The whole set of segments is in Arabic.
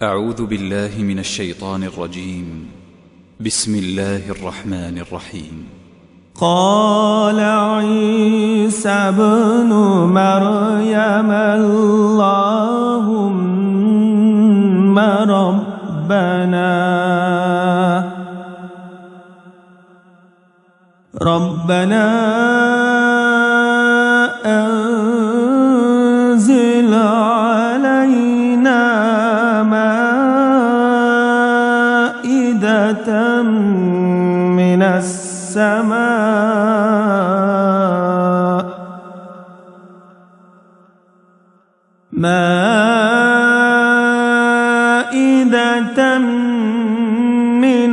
أعوذ بالله من الشيطان الرجيم. بسم الله الرحمن الرحيم. قال عيسى ابن مريم اللهم ربنا أنزل علينا مائدة من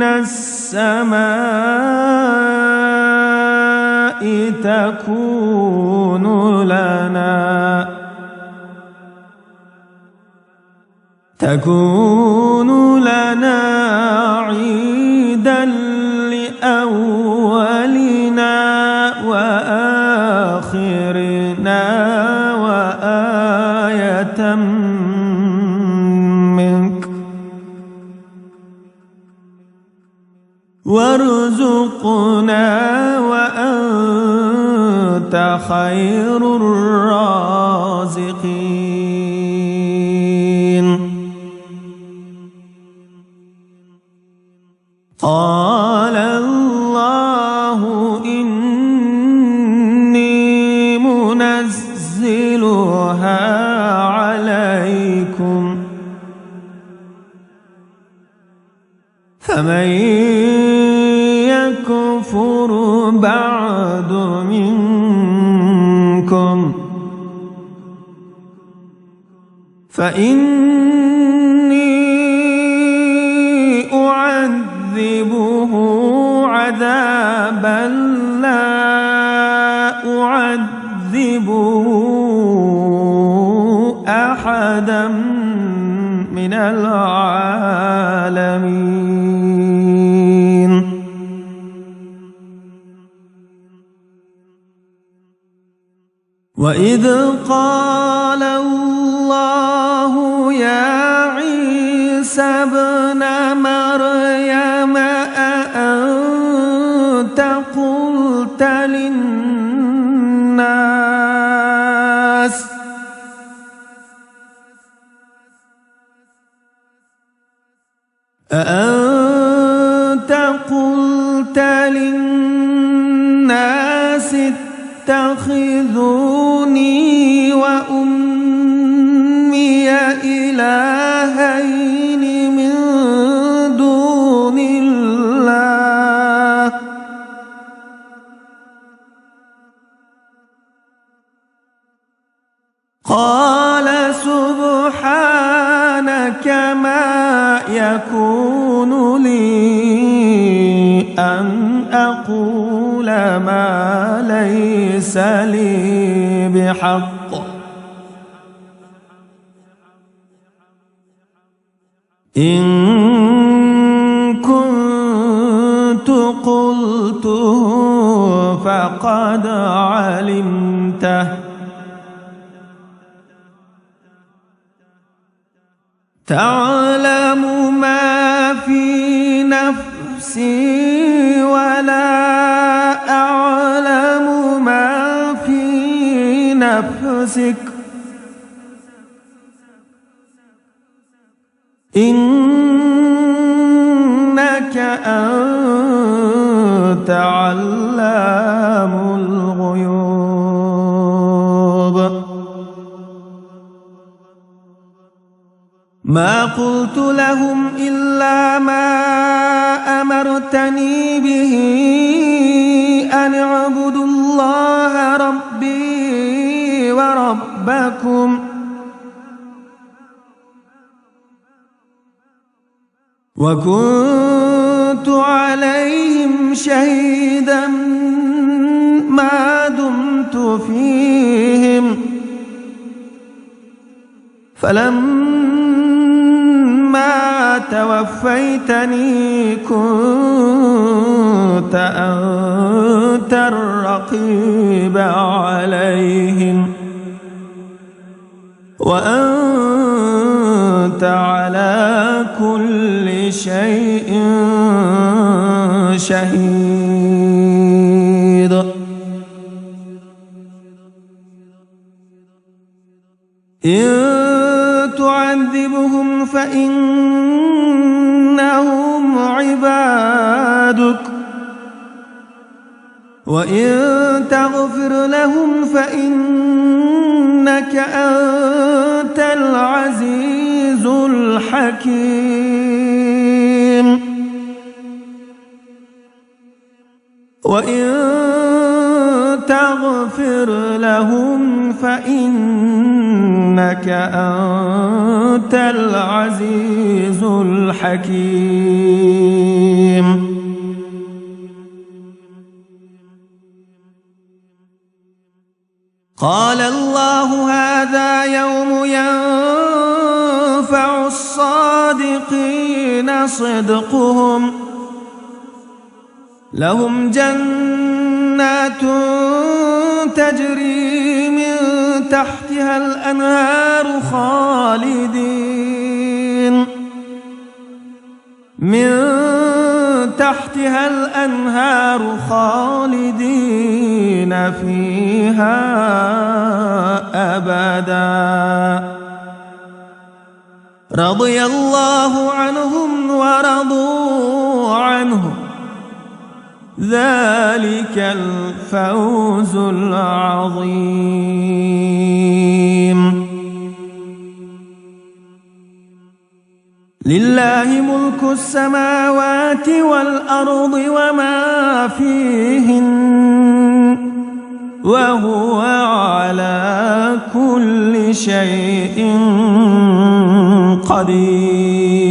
السماء تكون لنا عيدا لأولنا وآخرنا وآية منك وارزقنا وأنت خير الرازقين. قال الله إني منزلها عليكم فمن يكفر بعد منكم فإني أعذبه عذابا لا أعذبه أحدا من العالمين. وإذ قال الله يا عيسى ابن مريم أأنت قلت للناس اتخذوني وأمي إلهين من دون الله قال سبحانك ما يكون لي أن أقول ما ليس لي بحق إن كنت قلته فقد علمته تعلم ما في نفسي ولا أعلم ما في نفسك إنك أنت علام الغيوب. ما قلت لهم إلا ما أمرتني به أن اعبدوا الله ربي وربكم وكنت عليهم شهيدا ما دمت فيهم فلما توفيتني كنت أنت الرقيب عليهم وأنت على كل شيء شهيد إن تعذبهم فإنهم عبادك وإن تغفر لهم فإنك أنت العزيز الحكيم وإن تغفر لهم فإنك أنت العزيز الحكيم قال الله هذا يوم ينفع الصادقين صدقهم لهم جنات تجري من تحتها الأنهار خالدين فيها أبدا رضي الله عنهم ورضوا عنه ذلك الفوز العظيم لله ملك السماوات والأرض وما فيهن وهو على كل شيء قدير